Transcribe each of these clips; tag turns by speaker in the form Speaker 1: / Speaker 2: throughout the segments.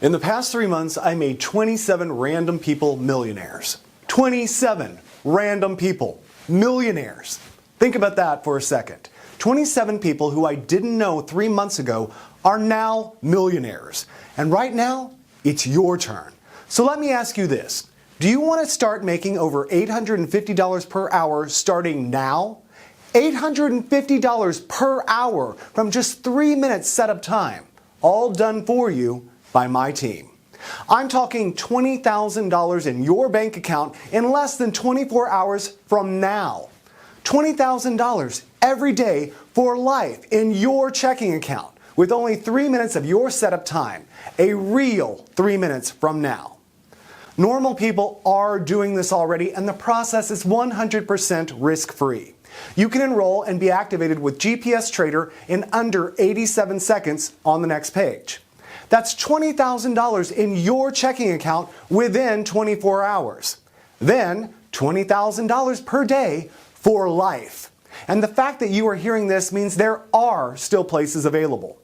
Speaker 1: In the past 3 months, I made 27 random people millionaires. 27 random people millionaires. Think about that for a second. 27 people who I didn't know 3 months ago are now millionaires. And right now, it's your turn. So let me ask you this. Do you want to start making over $850 per hour starting now? $850 per hour from just 3 minutes setup time, all done for you by my team. I'm talking $20,000 in your bank account in less than 24 hours from now. $20,000 every day for life in your checking account with only 3 minutes of your setup time, a real 3 minutes from now. Normal people are doing this already, and the process is 100% risk-free. You can enroll and be activated with GPS Trader in under 87 seconds on the next page. That's $20,000 in your checking account within 24 hours. Then $20,000 per day for life. And the fact that you are hearing this means there are still places available.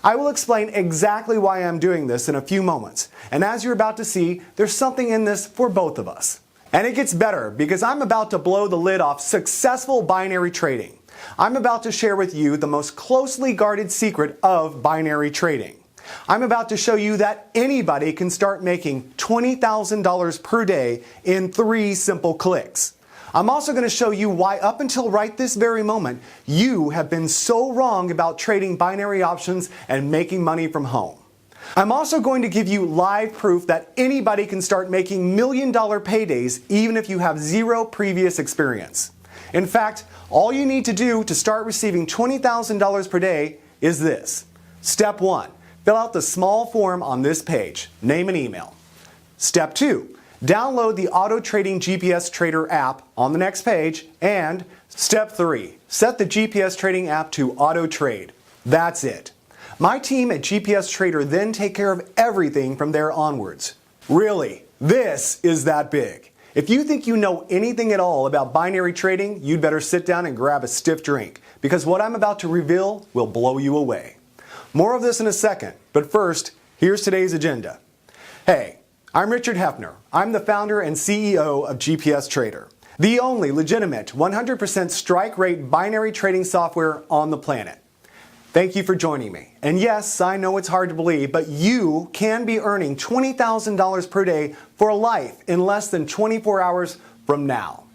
Speaker 1: I will explain exactly why I'm doing this in a few moments. And as you're about to see, there's something in this for both of us. And it gets better because I'm about to blow the lid off successful binary trading. I'm about to share with you the most closely guarded secret of binary trading. I'm about to show you that anybody can start making $20,000 per day in 3 simple clicks. I'm also going to show you why up until right this very moment, you have been so wrong about trading binary options and making money from home. I'm also going to give you live proof that anybody can start making million-dollar paydays even if you have 0 previous experience. In fact, all you need to do to start receiving $20,000 per day is this. Step 1. Fill out the small form on this page, name and email. Step 2. Download the Auto Trading GPS Trader app on the next page. And Step 3. Set the GPS Trading app to auto trade. That's it. My team at GPS Trader then take care of everything from there onwards. Really, this is that big. If you think you know anything at all about binary trading, you'd better sit down and grab a stiff drink, because what I'm about to reveal will blow you away. More of this in a second, but first, here's today's agenda. Hey, I'm Richard Hefner. I'm the founder and CEO of GPS Trader, the only legitimate 100% strike rate binary trading software on the planet. Thank you for joining me. And yes, I know it's hard to believe, but you can be earning $20,000 per day for life in less than 24 hours from now.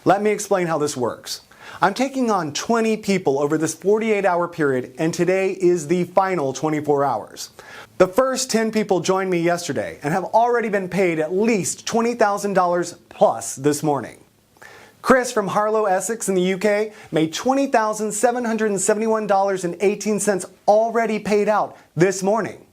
Speaker 1: Let me explain how this works. I'm taking on 20 people over this 48-hour period, and today is the final 24 hours. The first 10 people joined me yesterday and have already been paid at least $20,000 plus this morning. Chris from Harlow, Essex in the UK made $20,771.18 already paid out this morning.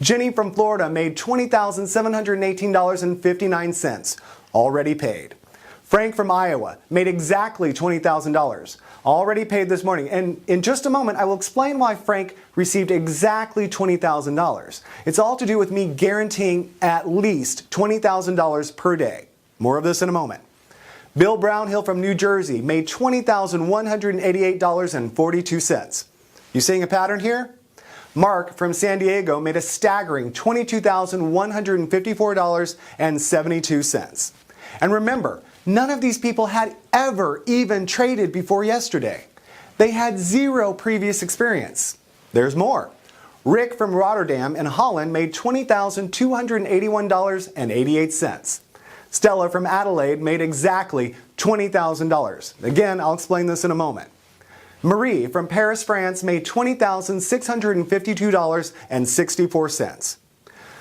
Speaker 1: Jenny from Florida made $20,718.59 already paid. Frank from Iowa made exactly $20,000 already paid this morning. And in just a moment, I will explain why Frank received exactly $20,000. It's all to do with me guaranteeing at least $20,000 per day. More of this in a moment. Bill Brownhill from New Jersey made $20,188.42. You seeing a pattern here? Mark from San Diego made a staggering $22,154.72. And remember, none of these people had ever even traded before yesterday. They had 0 previous experience. There's more. Rick from Rotterdam in Holland made $20,281.88. Stella from Adelaide made exactly $20,000. Again, I'll explain this in a moment. Marie from Paris, France made $20,652.64.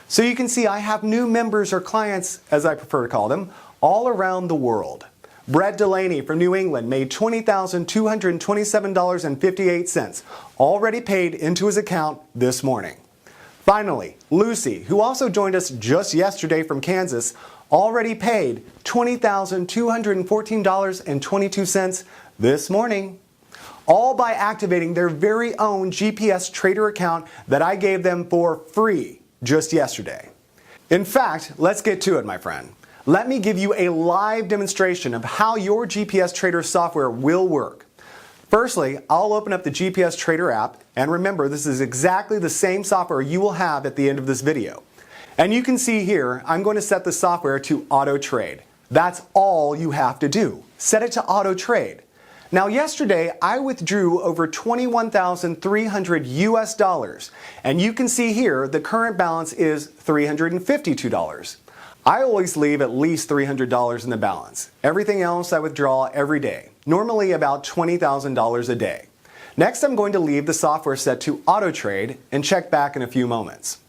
Speaker 1: So you can see I have new members or clients, as I prefer to call them, all around the world. Brett Delaney from New England made $20,227.58 already paid into his account this morning. Finally, Lucy, who also joined us just yesterday from Kansas, already paid $20,214.22 this morning, all by activating their very own GPS Trader account that I gave them for free just yesterday. In fact, let's get to it, my friend. Let me give you a live demonstration of how your GPS Trader software will work. Firstly, I'll open up the GPS Trader app, and remember, this is exactly the same software you will have at the end of this video. And you can see here, I'm going to set the software to auto trade. That's all you have to do. Set it to auto trade. Now yesterday, I withdrew over 21,300 US dollars. And you can see here, the current balance is $352. I always leave at least $300 in the balance. Everything else I withdraw every day, normally about $20,000 a day. Next, I'm going to leave the software set to auto trade and check back in a few moments.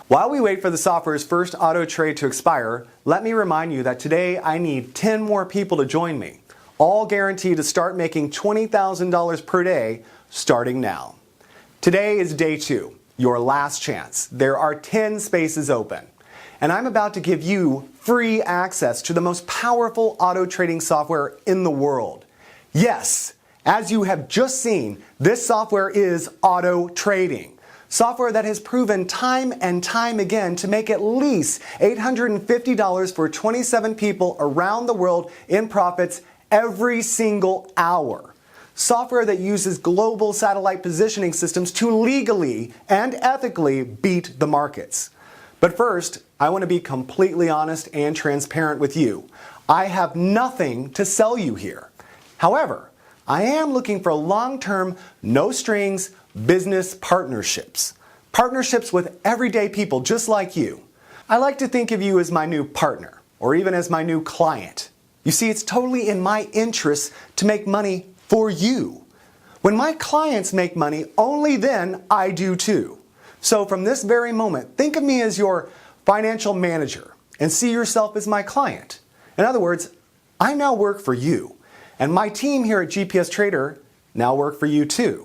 Speaker 1: While we wait for the software's first auto trade to expire, let me remind you that today I need 10 more people to join me, all guaranteed to start making $20,000 per day starting now. Today is day 2, your last chance. There are 10 spaces open. And I'm about to give you free access to the most powerful auto trading software in the world. Yes, as you have just seen, this software is auto trading. Software that has proven time and time again to make at least $850 for 27 people around the world in profits every single hour. Software that uses global satellite positioning systems to legally and ethically beat the markets. But first, I want to be completely honest and transparent with you. I have nothing to sell you here. However, I am looking for long-term, no-strings business partnerships. Partnerships with everyday people just like you. I like to think of you as my new partner, or even as my new client. You see, it's totally in my interest to make money for you. When my clients make money, only then I do too. So from this very moment, think of me as your financial manager and see yourself as my client. In other words, I now work for you, and my team here at GPS Trader now work for you too.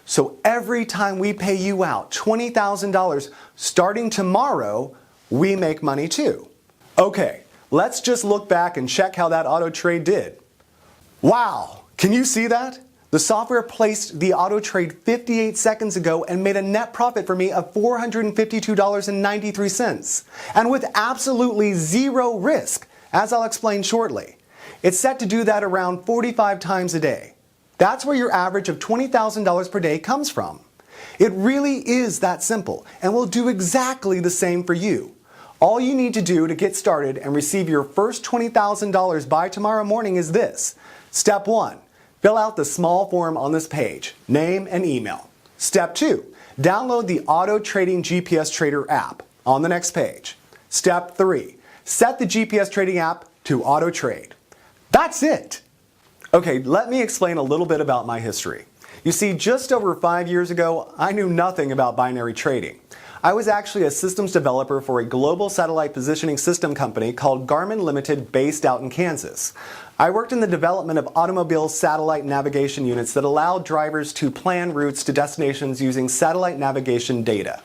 Speaker 1: So every time we pay you out $20,000 starting tomorrow, we make money too. Okay, let's just look back and check how that auto trade did. Wow, can you see that? The software placed the auto trade 58 seconds ago and made a net profit for me of $452.93. And with absolutely zero risk, as I'll explain shortly. It's set to do that around 45 times a day. That's where your average of $20,000 per day comes from. It really is that simple and will do exactly the same for you. All you need to do to get started and receive your first $20,000 by tomorrow morning is this. Step 1, fill out the small form on this page, name and email. Step 2, download the Auto Trading GPS Trader app on the next page. Step 3, set the GPS Trading app to auto trade. That's it. Okay, let me explain a little bit about my history. You see, just over 5 years ago, I knew nothing about binary trading. I was actually a systems developer for a global satellite positioning system company called Garmin Limited based out in Kansas. I worked in the development of automobile satellite navigation units that allowed drivers to plan routes to destinations using satellite navigation data.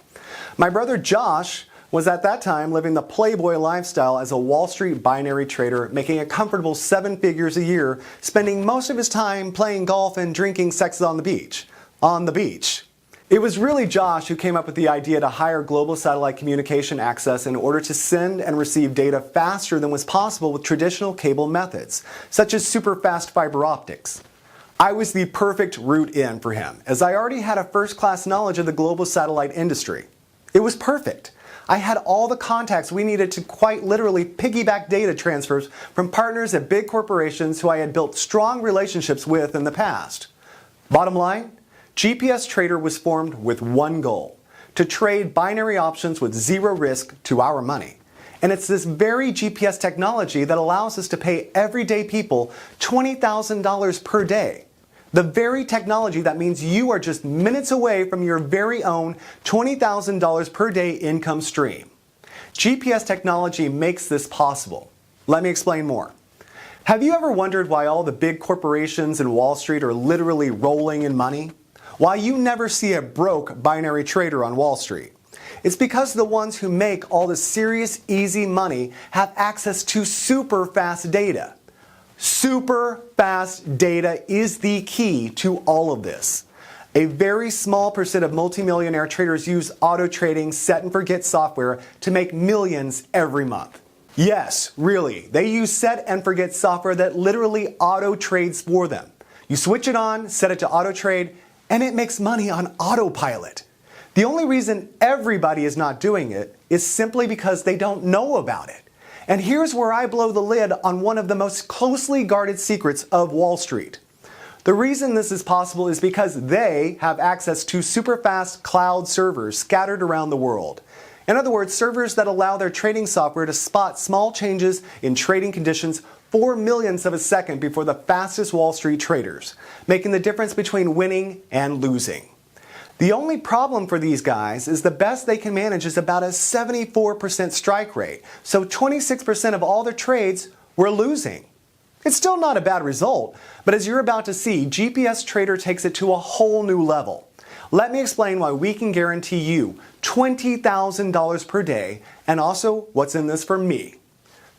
Speaker 1: My brother Josh was at that time living the playboy lifestyle as a Wall Street binary trader, making a comfortable 7 figures a year, spending most of his time playing golf and drinking sex on the beach. On the beach. It was really Josh who came up with the idea to hire global satellite communication access in order to send and receive data faster than was possible with traditional cable methods, such as super fast fiber optics. I was the perfect route in for him, as I already had a first-class knowledge of the global satellite industry. It was perfect. I had all the contacts we needed to quite literally piggyback data transfers from partners at big corporations who I had built strong relationships with in the past. Bottom line, GPS Trader was formed with one goal, to trade binary options with zero risk to our money. And it's this very GPS technology that allows us to pay everyday people $20,000 per day. The very technology that means you are just minutes away from your very own $20,000 per day income stream. GPS technology makes this possible. Let me explain more. Have you ever wondered why all the big corporations in Wall Street are literally rolling in money? Why you never see a broke binary trader on Wall Street? It's because the ones who make all the serious, easy money have access to super fast data. Super fast data is the key to all of this. A very small percent of multimillionaire traders use auto trading set and forget software to make millions every month. Yes, really, they use set and forget software that literally auto trades for them. You switch it on, set it to auto trade, and it makes money on autopilot. The only reason everybody is not doing it is simply because they don't know about it. And here's where I blow the lid on one of the most closely guarded secrets of Wall Street. The reason this is possible is because they have access to super fast cloud servers scattered around the world. In other words, servers that allow their trading software to spot small changes in trading conditions 4 millionths of a second before the fastest Wall Street traders, making the difference between winning and losing. The only problem for these guys is the best they can manage is about a 74% strike rate, so 26% of all their trades were losing. It's still not a bad result, but as you're about to see, GPS Trader takes it to a whole new level. Let me explain why we can guarantee you $20,000 per day and also what's in this for me.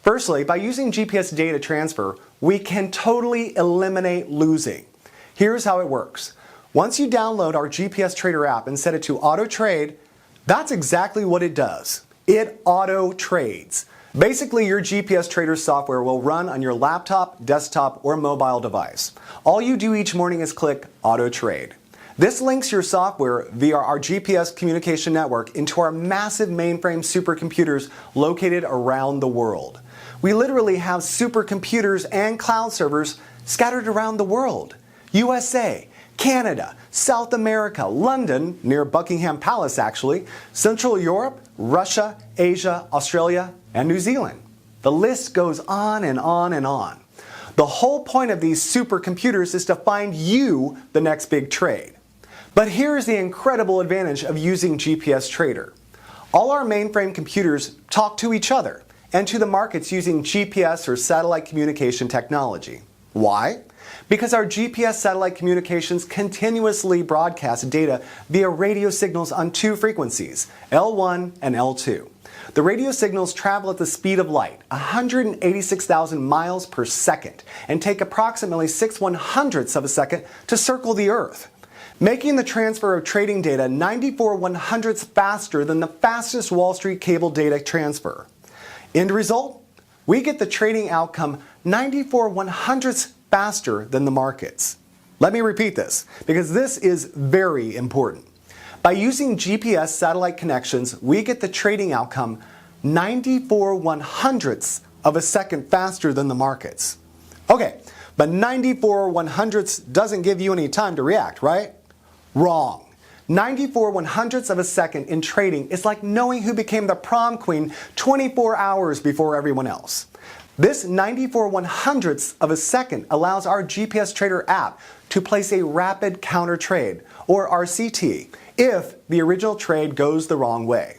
Speaker 1: Firstly, by using GPS data transfer, we can totally eliminate losing. Here's how it works. Once you download our GPS Trader app and set it to auto trade, that's exactly what it does. It auto trades. Basically, your GPS Trader software will run on your laptop, desktop, or mobile device. All you do each morning is click auto trade. This links your software via our GPS communication network into our massive mainframe supercomputers located around the world. We literally have supercomputers and cloud servers scattered around the world. USA, Canada, South America, London, near Buckingham Palace actually, Central Europe, Russia, Asia, Australia, and New Zealand. The list goes on and on and on. The whole point of these supercomputers is to find you the next big trade. But here's the incredible advantage of using GPS Trader. All our mainframe computers talk to each other and to the markets using GPS or satellite communication technology. Why? Because our GPS satellite communications continuously broadcast data via radio signals on two frequencies, L1 and L2. The radio signals travel at the speed of light, 186,000 miles per second, and take approximately 6/100ths of a second to circle the Earth, making the transfer of trading data 94/100ths faster than the fastest Wall Street cable data transfer. End result? We get the trading outcome 94/100ths faster than the markets. Let me repeat this, because this is very important. By using GPS satellite connections, we get the trading outcome 94/100ths of a second faster than the markets. Okay, but 94/100ths doesn't give you any time to react, right? Wrong. 94/100ths of a second in trading is like knowing who became the prom queen 24 hours before everyone else. This 94/100ths of a second allows our GPS Trader app to place a rapid counter trade, or RCT, if the original trade goes the wrong way.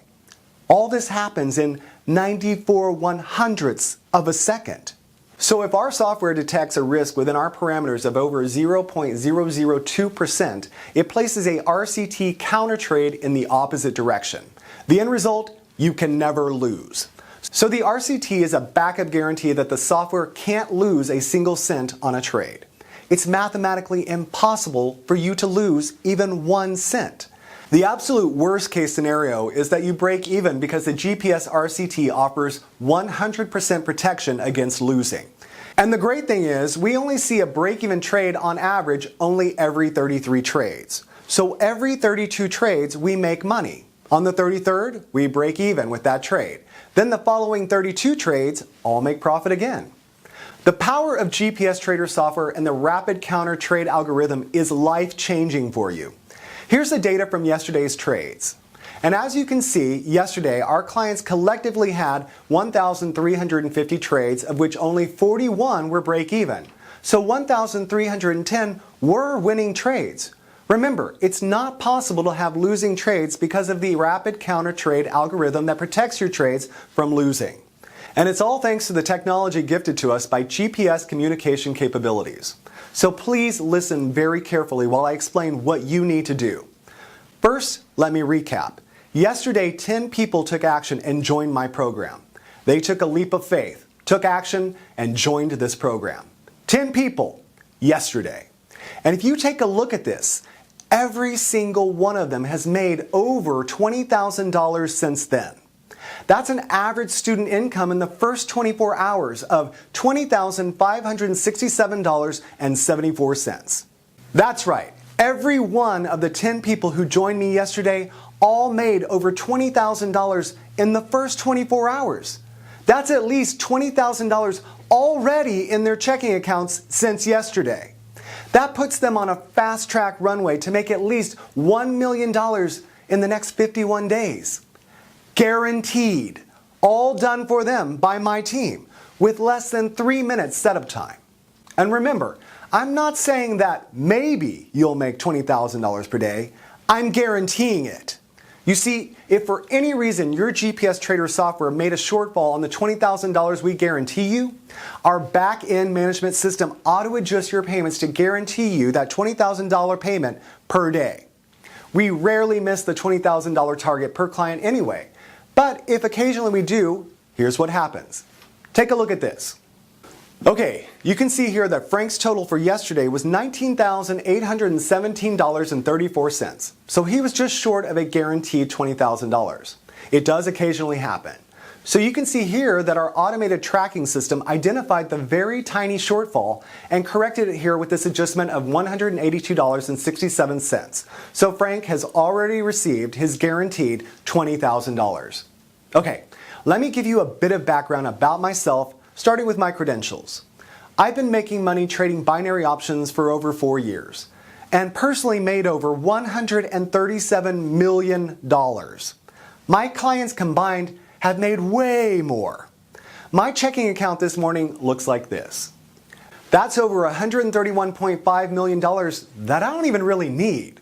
Speaker 1: All this happens in 94/100ths of a second. So if our software detects a risk within our parameters of over 0.002%, it places a RCT counter trade in the opposite direction. The end result? You can never lose. So the RCT is a backup guarantee that the software can't lose a single cent on a trade. It's mathematically impossible for you to lose even 1 cent. The absolute worst case scenario is that you break even because the GPS RCT offers 100% protection against losing. And the great thing is, we only see a break-even trade on average only every 33 trades. So every 32 trades, we make money. On the 33rd, we break even with that trade. Then the following 32 trades all make profit again. The power of GPS Trader software and the rapid counter trade algorithm is life-changing for you. Here's the data from yesterday's trades. And as you can see, yesterday our clients collectively had 1,350 trades, of which only 41 were break-even. So 1,310 were winning trades. Remember, it's not possible to have losing trades because of the rapid counter trade algorithm that protects your trades from losing. And it's all thanks to the technology gifted to us by GPS communication capabilities. So please listen very carefully while I explain what you need to do. First, let me recap. Yesterday, 10 people took action and joined my program. They took a leap of faith, took action, and joined this program. 10 people yesterday. And if you take a look at this, every single one of them has made over $20,000 since then. That's an average student income in the first 24 hours of $20,567.74. That's right. Every one of the 10 people who joined me yesterday all made over $20,000 in the first 24 hours. That's at least $20,000 already in their checking accounts since yesterday. That puts them on a fast-track runway to make at least $1 million in the next 51 days. Guaranteed. All done for them by my team with less than 3 minutes setup time. And remember, I'm not saying that maybe you'll make $20,000 per day. I'm guaranteeing it. You see, if for any reason your GPS Trader software made a shortfall on the $20,000 we guarantee you, our back-end management system auto-adjusts your payments to guarantee you that $20,000 payment per day. We rarely miss the $20,000 target per client anyway, but if occasionally we do, here's what happens. Take a look at this. Okay, you can see here that Frank's total for yesterday was $19,817.34. So he was just short of a guaranteed $20,000. It does occasionally happen. So you can see here that our automated tracking system identified the very tiny shortfall and corrected it here with this adjustment of $182.67. So Frank has already received his guaranteed $20,000. Okay, let me give you a bit of background about myself, starting with my credentials. I've been making money trading binary options for over 4 years and personally made over $137 million. My clients combined have made way more. My checking account this morning looks like this. That's over $131.5 million that I don't even really need.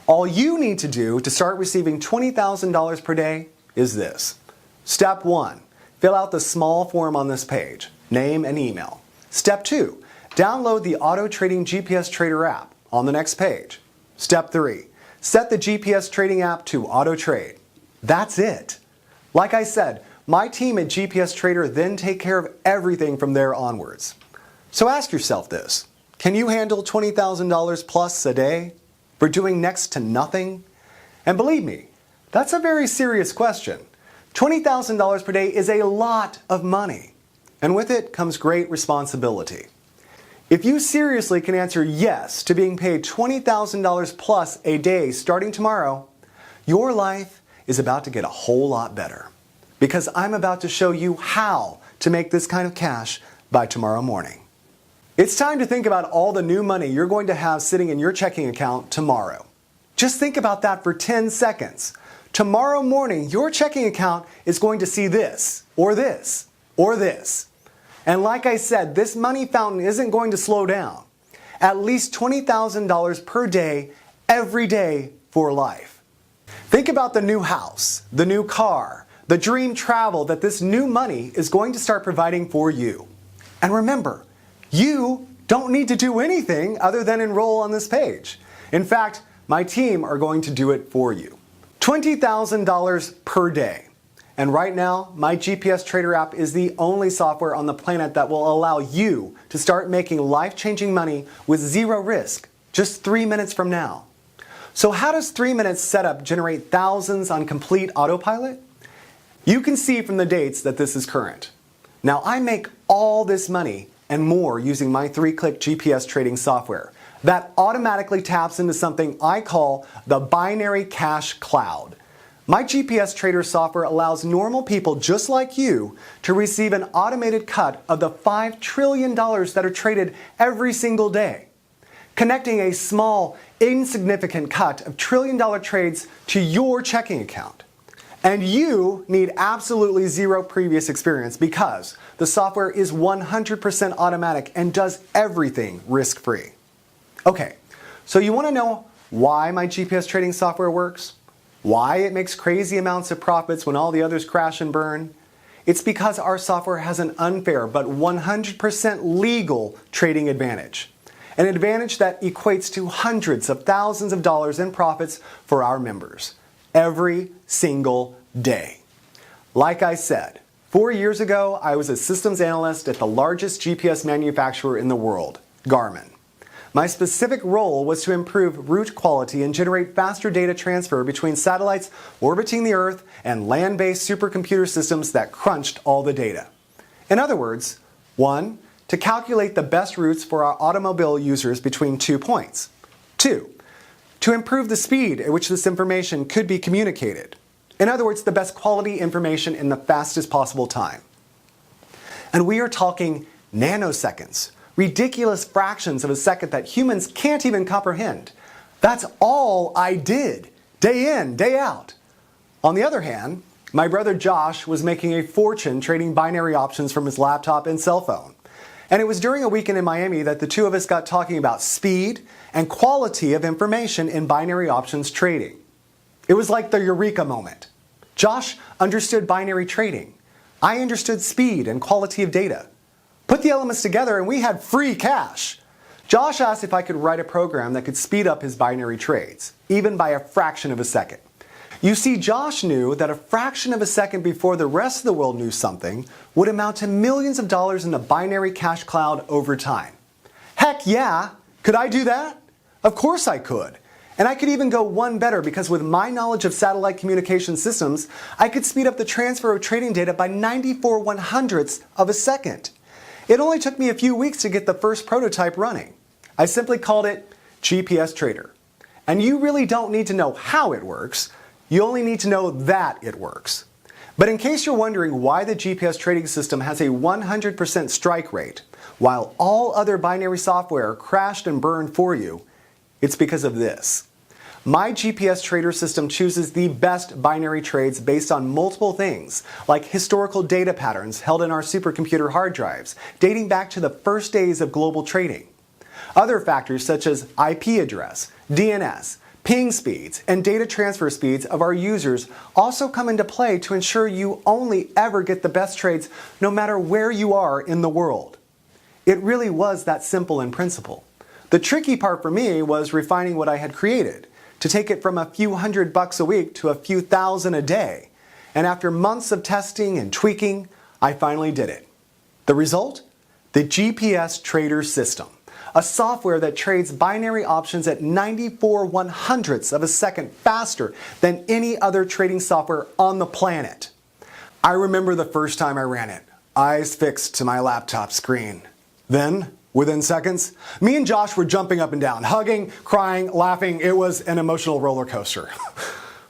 Speaker 1: All you need to do to start receiving $20,000 per day is this. Step 1. Fill out the small form on this page, name and email. Step 2, download the Auto Trading GPS Trader app on the next page. Step 3, set the GPS Trading app to auto trade. That's it. Like I said, my team at GPS Trader then take care of everything from there onwards. So ask yourself this, can you handle $20,000 plus a day for doing next to nothing? And believe me, that's a very serious question. $20,000 per day is a lot of money, and with it comes great responsibility. If you seriously can answer yes to being paid $20,000 plus a day starting tomorrow, your life is about to get a whole lot better, because I'm about to show you how to make this kind of cash by tomorrow morning. It's time to think about all the new money you're going to have sitting in your checking account tomorrow. Just think about that for 10 seconds. Tomorrow morning, your checking account is going to see this, or this, or this. And like I said, this money fountain isn't going to slow down. At least $20,000 per day, every day for life. Think about the new house, the new car, the dream travel that this new money is going to start providing for you. And remember, you don't need to do anything other than enroll on this page. In fact, my team are going to do it for you. $20,000 per day. And right now, my GPS Trader app is the only software on the planet that will allow you to start making life-changing money with zero risk, just 3 minutes from now. So how does 3 minutes setup generate thousands on complete autopilot? You can see from the dates that this is current. Now I make all this money and more using my 3-click GPS trading software that automatically taps into something I call the Binary Cash Cloud. My GPS Trader software allows normal people just like you to receive an automated cut of the $5 trillion that are traded every single day, connecting a small, insignificant cut of trillion-dollar trades to your checking account. And you need absolutely zero previous experience because the software is 100% automatic and does everything risk-free. Okay, so you want to know why my GPS trading software works? Why it makes crazy amounts of profits when all the others crash and burn? It's because our software has an unfair but 100% legal trading advantage. An advantage that equates to hundreds of thousands of dollars in profits for our members every single day. Like I said, 4 years ago, I was a systems analyst at the largest GPS manufacturer in the world, Garmin. My specific role was to improve route quality and generate faster data transfer between satellites orbiting the Earth and land-based supercomputer systems that crunched all the data. In other words, 1, to calculate the best routes for our automobile users between 2 points. 2, to improve the speed at which this information could be communicated. In other words, the best quality information in the fastest possible time. And we are talking nanoseconds, ridiculous fractions of a second that humans can't even comprehend. That's all I did, day in, day out. On the other hand, my brother Josh was making a fortune trading binary options from his laptop and cell phone. And it was during a weekend in Miami that the two of us got talking about speed and quality of information in binary options trading. It was like the eureka moment. Josh understood binary trading. I understood speed and quality of data. Put the elements together and we had free cash. Josh asked if I could write a program that could speed up his binary trades, even by a fraction of a second. You see, Josh knew that a fraction of a second before the rest of the world knew something would amount to millions of dollars in the binary cash cloud over time. Heck yeah! Could I do that? Of course I could. And I could even go one better because with my knowledge of satellite communication systems, I could speed up the transfer of trading data by 94/100ths of a second. It only took me a few weeks to get the first prototype running. I simply called it GPS Trader. And you really don't need to know how it works. You only need to know that it works. But in case you're wondering why the GPS trading system has a 100% strike rate, while all other binary software crashed and burned for you, it's because of this. My GPS Trader system chooses the best binary trades based on multiple things, like historical data patterns held in our supercomputer hard drives, dating back to the first days of global trading. Other factors such as IP address, DNS, ping speeds, and data transfer speeds of our users also come into play to ensure you only ever get the best trades no matter where you are in the world. It really was that simple in principle. The tricky part for me was refining what I had created, to take it from a few $100 a week to a few thousand a day. And after months of testing and tweaking, I finally did it. The result? The GPS Trader system. A software that trades binary options at 94/100ths of a second faster than any other trading software on the planet. I remember the first time I ran it, eyes fixed to my laptop screen. Then, within seconds, me and Josh were jumping up and down, hugging, crying, laughing. It was an emotional roller coaster.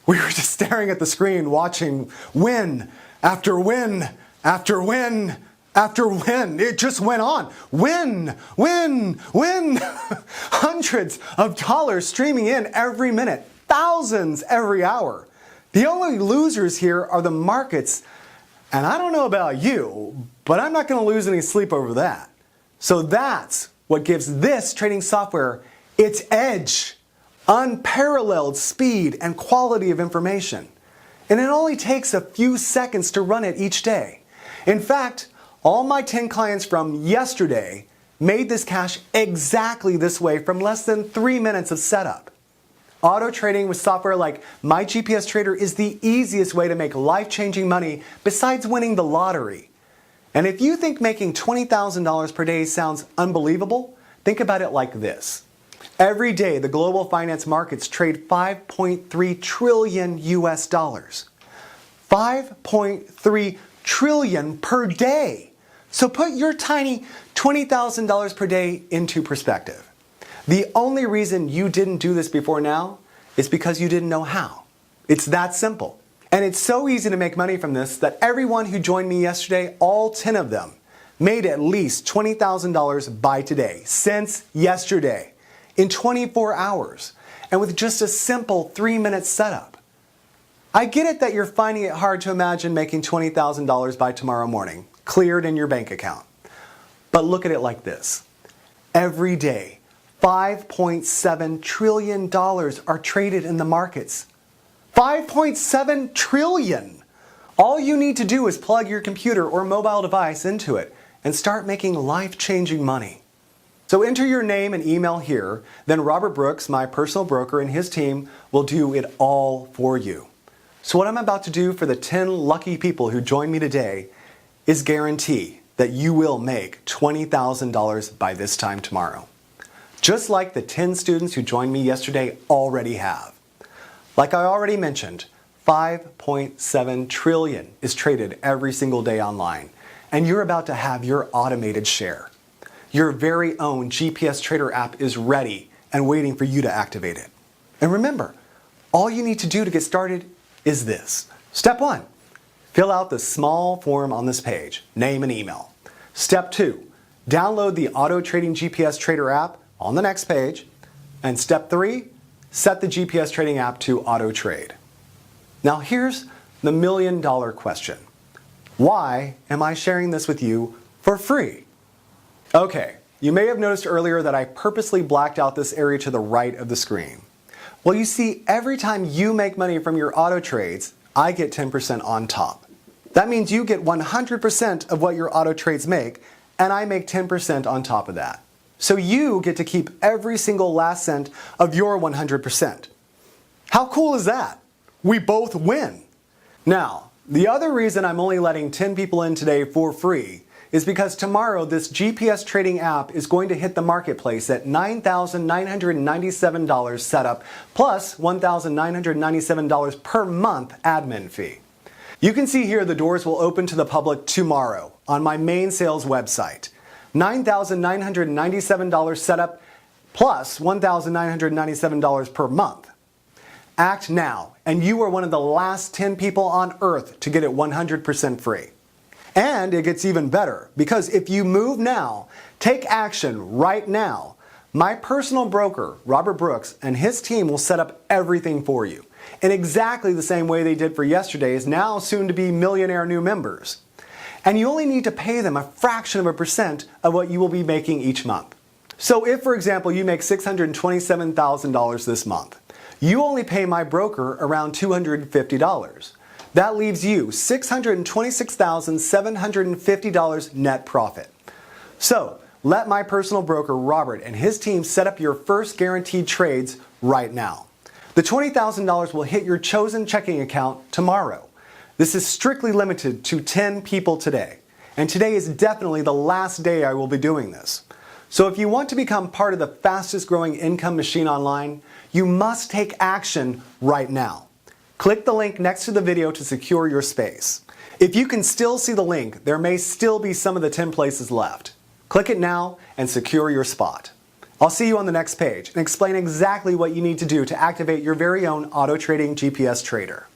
Speaker 1: We were just staring at the screen, watching win after win after win after win. It just went on. Win, win, win. Hundreds of dollars streaming in every minute. Thousands every hour. The only losers here are the markets. And I don't know about you, but I'm not going to lose any sleep over that. So that's what gives this trading software its edge. Unparalleled speed and quality of information. And it only takes a few seconds to run it each day. In fact, all my 10 clients from yesterday made this cash exactly this way from less than 3 minutes of setup. Auto trading with software like My GPS Trader is the easiest way to make life-changing money besides winning the lottery. And if you think making $20,000 per day sounds unbelievable, think about it like this. Every day, the global finance markets trade 5.3 trillion US dollars. 5.3 trillion per day. So put your tiny $20,000 per day into perspective. The only reason you didn't do this before now is because you didn't know how. It's that simple. And it's so easy to make money from this that everyone who joined me yesterday, all 10 of them, made at least $20,000 by today, since yesterday, in 24 hours, and with just a simple 3-minute setup. I get it that you're finding it hard to imagine making $20,000 by tomorrow morning, cleared in your bank account. But look at it like this. Every day, $5.7 trillion are traded in the markets. 5.7 trillion! All you need to do is plug your computer or mobile device into it and start making life-changing money. So enter your name and email here, then Robert Brooks, my personal broker, and his team will do it all for you. So what I'm about to do for the 10 lucky people who join me today is guarantee that you will make $20,000 by this time tomorrow. Just like the 10 students who joined me yesterday already have. Like I already mentioned, 5.7 trillion is traded every single day online, and you're about to have your automated share. Your very own GPS Trader app is ready and waiting for you to activate it. And remember, all you need to do to get started is this. Step 1, fill out the small form on this page, name and email. Step 2, download the Auto Trading GPS Trader app on the next page. And step 3, set the GPS Trading app to auto trade. Now here's the million-dollar question. Why am I sharing this with you for free? Okay, you may have noticed earlier that I purposely blacked out this area to the right of the screen. Well, you see, every time you make money from your auto trades, I get 10% on top. That means you get 100% of what your auto trades make, and I make 10% on top of that. So you get to keep every single last cent of your 100%. How cool is that? We both win. Now, the other reason I'm only letting 10 people in today for free is because tomorrow this GPS trading app is going to hit the marketplace at $9,997 setup plus $1,997 per month admin fee. You can see here the doors will open to the public tomorrow on my main sales website. $9,997 setup plus $1,997 per month. Act now, and you are one of the last 10 people on earth to get it 100% free. And it gets even better, because if you move now, take action right now, my personal broker, Robert Brooks, and his team will set up everything for you in exactly the same way they did for yesterday's now soon-to-be millionaire new members. And you only need to pay them a fraction of a percent of what you will be making each month. So if, for example, you make $627,000 this month, you only pay my broker around $250. That leaves you $626,750 net profit. So let my personal broker Robert and his team set up your first guaranteed trades right now. The $20,000 will hit your chosen checking account tomorrow. This is strictly limited to 10 people today. And today is definitely the last day I will be doing this. So if you want to become part of the fastest growing income machine online, you must take action right now. Click the link next to the video to secure your space. If you can still see the link, there may still be some of the 10 places left. Click it now and secure your spot. I'll see you on the next page and explain exactly what you need to do to activate your very own auto trading GPS trader.